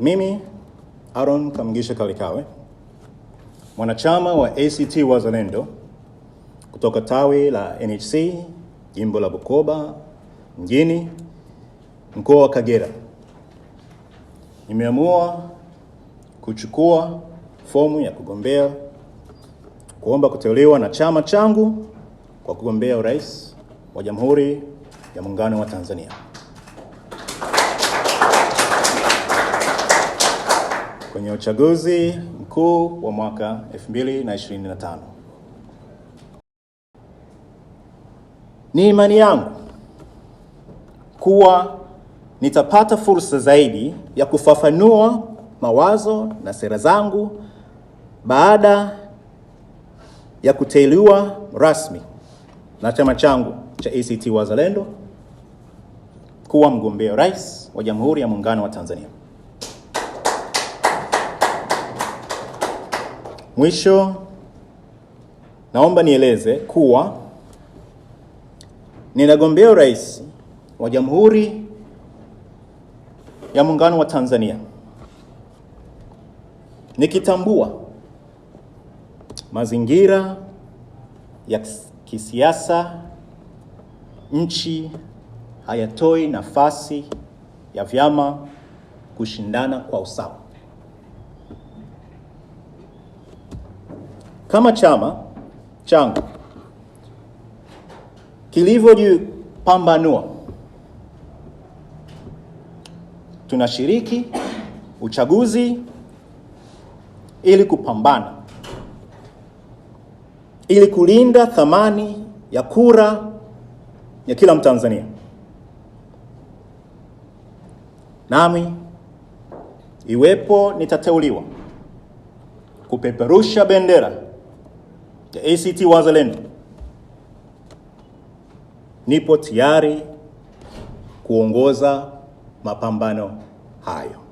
Mimi Aaron Kamugisha Kalikawe, mwanachama wa ACT Wazalendo kutoka tawi la NHC jimbo la Bukoba mjini, mkoa wa Kagera, nimeamua kuchukua fomu ya kuomba kuteuliwa na chama changu kwa kugombea urais wa Jamhuri ya Muungano wa Tanzania. Kwenye uchaguzi mkuu wa mwaka 2025. Ni imani yangu kuwa nitapata fursa zaidi ya kufafanua mawazo na sera zangu baada ya kuteuliwa rasmi na chama changu cha ACT Wazalendo kuwa mgombea rais wa Jamhuri ya Muungano wa Tanzania. Mwisho, naomba nieleze kuwa ninagombea urais wa Jamhuri ya Muungano wa Tanzania nikitambua mazingira ya kisiasa nchi hayatoi nafasi ya vyama kushindana kwa usawa. Kama chama changu kilivyojipambanua, tunashiriki uchaguzi ili kupambana, ili kulinda thamani ya kura ya kila Mtanzania. Nami iwepo nitateuliwa kupeperusha bendera ya ACT Wazalendo, nipo tayari kuongoza mapambano hayo.